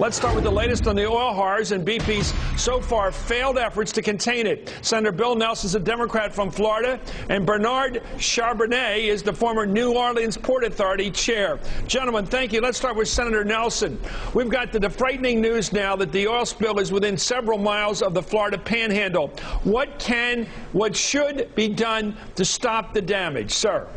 Let's start with the latest on the oil horrors and BP's so far failed efforts to contain it. Senator Bill Nelson is a Democrat from Florida, and Bernard Charbonnet is the former New Orleans Port Authority chair. Gentlemen, thank you. Let's start with Senator Nelson. We've got the frightening news now that the oil spill is within several miles of the Florida Panhandle. What should be done to stop the damage, sir?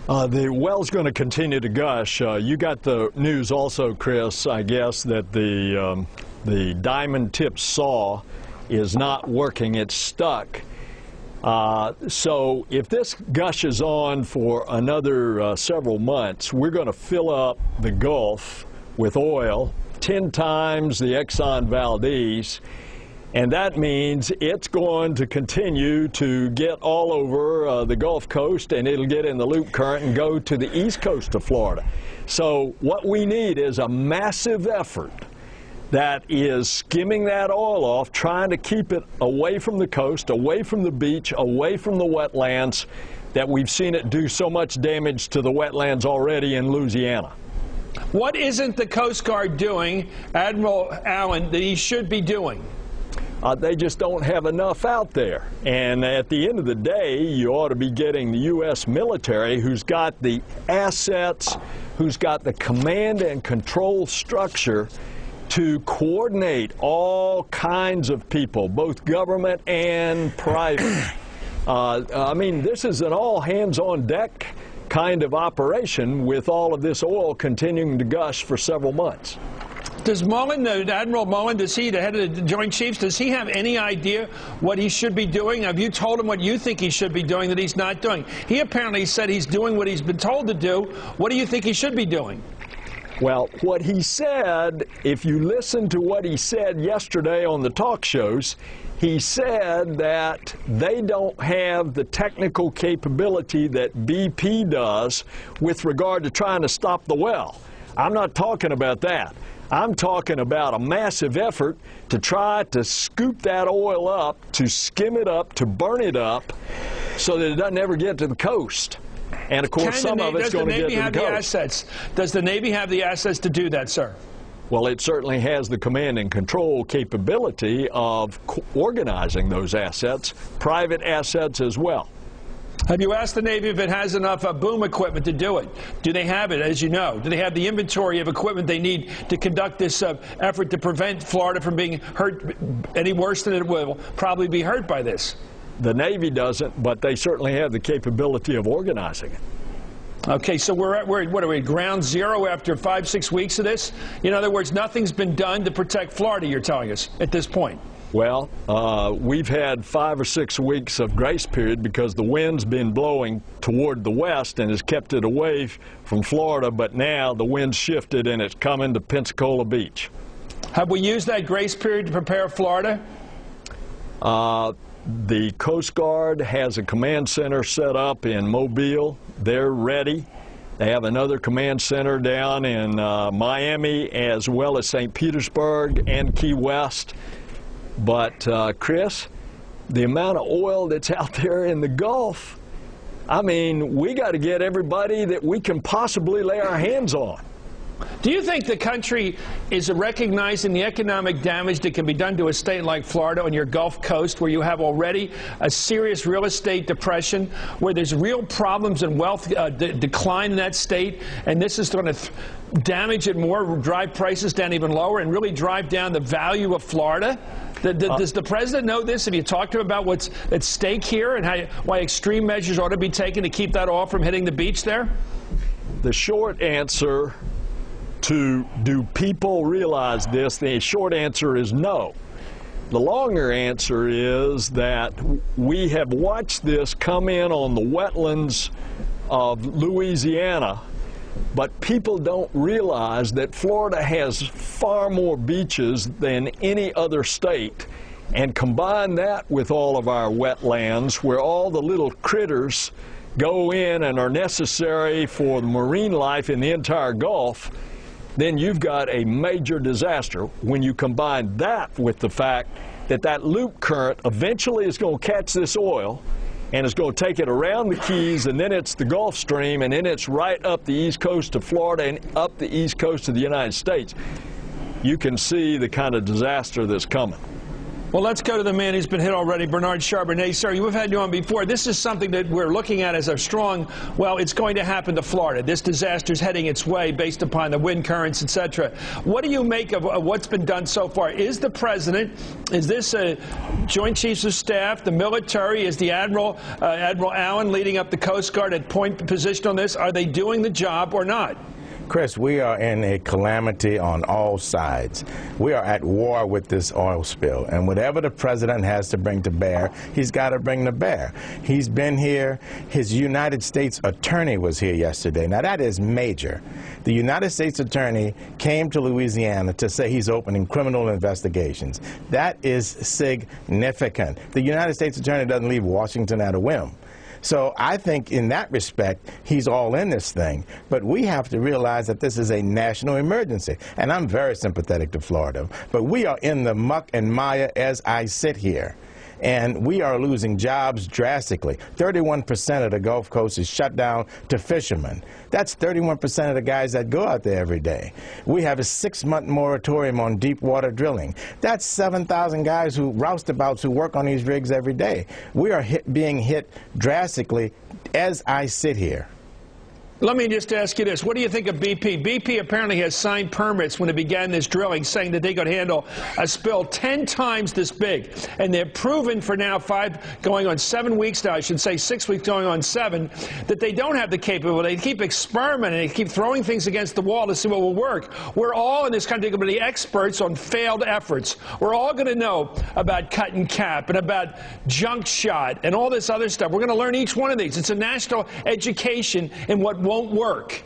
The well's going to continue to gush. You got the news also, Chris, I guess, that the diamond-tipped saw is not working. It's stuck. So if this gushes on for another several months, we're going to fill up the Gulf with oil 10 times the Exxon Valdez. And that means it's going to continue to get all over the Gulf Coast, and it'll get in the loop current and go to the east coast of Florida. So what we need is a massive effort that is skimming that oil off, trying to keep it away from the coast, away from the beach, away from the wetlands, that we've seen it do so much damage to the wetlands already in Louisiana. What isn't the Coast Guard doing, Admiral Allen, that he should be doing? They just don't have enough out there. And at the end of the day, you ought to be getting the U.S. military, who's got the assets, who's got the command and control structure to coordinate all kinds of people, both government and private. I mean, this is an all-hands-on-deck kind of operation with all of this oil continuing to gush for several months. Does Mullen, Admiral Mullen, the head of the Joint Chiefs, does he have any idea what he should be doing? Have you told him what you think he should be doing that he's not doing? He apparently said he's doing what he's been told to do. What do you think he should be doing? Well, what he said, if you listen to what he said yesterday on the talk shows, he said that they don't have the technical capability that BP does with regard to trying to stop the well. I'm not talking about that. I'm talking about a massive effort to try to scoop that oil up, to skim it up, to burn it up, so that it doesn't ever get to the coast. And, of course, some of it's going to get to the coast. Does the Navy have the assets to do that, sir? Well, it certainly has the command and control capability of organizing those assets, private assets as well. Have you asked the Navy if it has enough boom equipment to do it? Do they have it, as you know? Do they have the inventory of equipment they need to conduct this effort to prevent Florida from being hurt any worse than it will probably be hurt by this? The Navy doesn't, but they certainly have the capability of organizing it. Okay, so we're at ground zero after 5-6 weeks of this? In other words, nothing's been done to protect Florida, you're telling us, at this point. Well, we've had 5 or 6 weeks of grace period because the wind's been blowing toward the west and has kept it away from Florida, but now the wind's shifted and it's coming to Pensacola Beach. Have we used that grace period to prepare Florida? The Coast Guard has a command center set up in Mobile. They're ready. They have another command center down in Miami, as well as St. Petersburg and Key West. But, Chris, the amount of oil that's out there in the Gulf, I mean, we got to get everybody that we can possibly lay our hands on. Do you think the country is recognizing the economic damage that can be done to a state like Florida on your Gulf Coast, where you have already a serious real estate depression, where there's real problems and wealth decline in that state, and this is going to damage it more, drive prices down even lower, and really drive down the value of Florida? Does the president know this? Have you talked to him about what's at stake here and why extreme measures ought to be taken to keep that oil from hitting the beach there? The short answer to do people realize this, the short answer is no. The longer answer is that we have watched this come in on the wetlands of Louisiana, but people don't realize that Florida has far more beaches than any other state. And combine that with all of our wetlands, where all the little critters go in and are necessary for the marine life in the entire Gulf, then you've got a major disaster. When you combine that with the fact that that loop current eventually is going to catch this oil and it's going to take it around the Keys, and then it's the Gulf Stream, and then it's right up the east coast of Florida and up the east coast of the United States. you can see the kind of disaster that's coming. Well, let's go to the man who's been hit already, Bernard Charbonnet. Sir, we've had you on before. This is something that we're looking at as a strong, well, it's going to happen to Florida. This disaster is heading its way based upon the wind currents, etc. What do you make of what's been done so far? Is the president, is this a Joint Chiefs of Staff, the military, is the Admiral Allen leading up the Coast Guard at point position on this? Are they doing the job or not? Chris, we are in a calamity on all sides. We are at war with this oil spill, and whatever the president has to bring to bear, he's got to bring to bear. He's been here. His United States attorney was here yesterday. Now, that is major. The United States attorney came to Louisiana to say he's opening criminal investigations. That is significant. The United States attorney doesn't leave Washington at a whim. So I think in that respect, he's all in this thing. But we have to realize that this is a national emergency. And I'm very sympathetic to Florida. But we are in the muck and mire as I sit here. And we are losing jobs drastically. 31% of the Gulf Coast is shut down to fishermen. That's 31% of the guys that go out there every day. We have a 6-month moratorium on deep water drilling. That's 7,000 guys who roustabouts who work on these rigs every day. We are being hit drastically as I sit here. Let me just ask you this. What do you think of BP? BP apparently has signed permits when it began this drilling, saying that they could handle a spill 10 times this big. And they're proven for now, 5 going on 7 weeks now, I should say 6 weeks going on 7, that they don't have the capability. They keep experimenting. They keep throwing things against the wall to see what will work. We're all in this country going to be experts on failed efforts. We're all going to know about cut and cap and about junk shot and all this other stuff. We're going to learn each one of these. It's a national education in what won't work.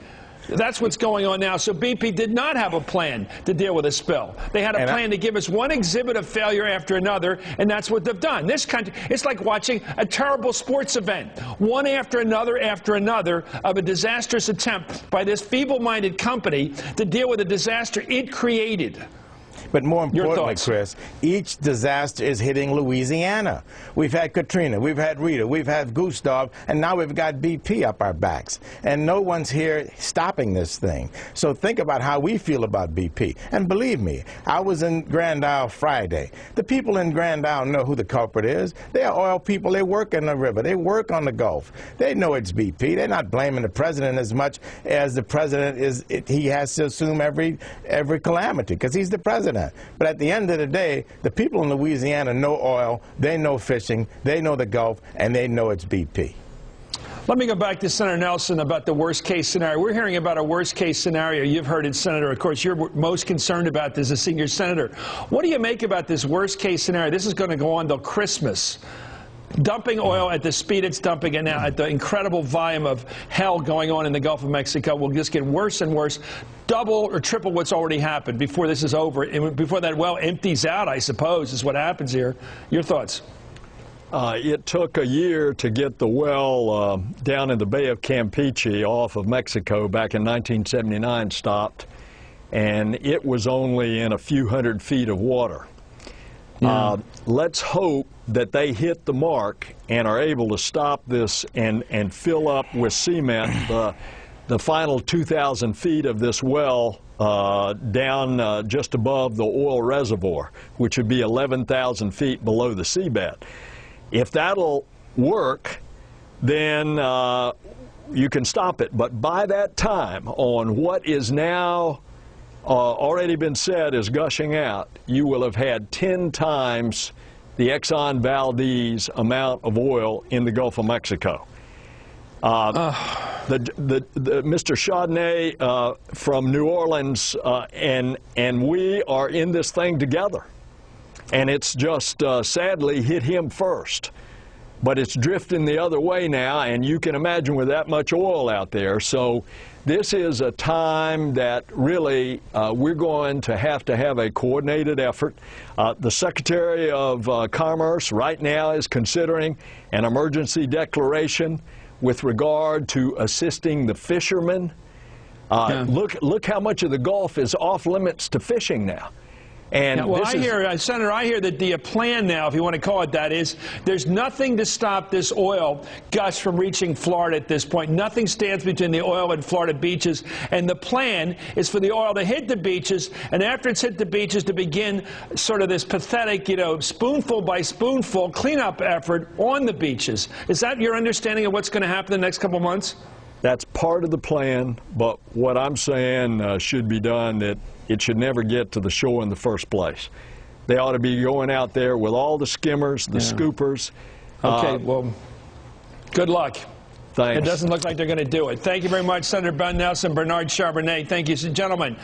That's what's going on now. So BP did not have a plan to deal with a spill. They had a plan to give us one exhibit of failure after another, and that's what they've done. This country, it's like watching a terrible sports event, one after another of a disastrous attempt by this feeble-minded company to deal with a disaster it created. But more importantly, Chris, each disaster is hitting Louisiana. We've had Katrina, we've had Rita, we've had Gustav, and now we've got BP up our backs. And no one's here stopping this thing. So think about how we feel about BP. And believe me, I was in Grand Isle Friday. The people in Grand Isle know who the culprit is. They are oil people. They work in the river. They work on the Gulf. They know it's BP. They're not blaming the president as much as the president is. He has to assume every calamity because he's the president. But at the end of the day, the people in Louisiana know oil, they know fishing, they know the Gulf, and they know it's BP. Let me go back to Senator Nelson about the worst-case scenario. We're hearing about a worst-case scenario. You've heard it, Senator. Of course, you're most concerned about this as a senior senator. What do you make about this worst-case scenario? This is going to go on till Christmas. Dumping oil at the speed it's dumping it now, at the incredible volume of hell going on in the Gulf of Mexico, will just get worse and worse, double or triple what's already happened before this is over, and before that well empties out, I suppose, is what happens here. Your thoughts? It took a year to get the well down in the Bay of Campeche off of Mexico back in 1979 stopped, and it was only in a few hundred feet of water. Yeah. Let's hope that they hit the mark and are able to stop this and fill up with cement the final 2,000 feet of this well down just above the oil reservoir, which would be 11,000 feet below the seabed. If that'll work, then you can stop it. But by that time, on what is now already been said is gushing out, you will have had 10 times the Exxon Valdez amount of oil in the Gulf of Mexico. Mr. Chardonnay from New Orleans, and we are in this thing together. And it's just sadly hit him first. But it's drifting the other way now, and you can imagine with that much oil out there. So this is a time that really we're going to have a coordinated effort. The Secretary of Commerce right now is considering an emergency declaration with regard to assisting the fishermen. Look how much of the Gulf is off limits to fishing now. And well, this Senator, I hear that the plan now, if you want to call it that, is there's nothing to stop this oil gush from reaching Florida at this point. Nothing stands between the oil and Florida beaches. And the plan is for the oil to hit the beaches, and after it's hit the beaches, to begin sort of this pathetic, spoonful by spoonful cleanup effort on the beaches. Is that your understanding of what's going to happen in the next couple of months? That's part of the plan, but what I'm saying should be done, that it should never get to the shore in the first place. They ought to be going out there with all the skimmers, the scoopers. Okay, well, good luck. Thanks. It doesn't look like they're going to do it. Thank you very much, Senator Ben Nelson, Bernard Charbonnet. Thank you, gentlemen.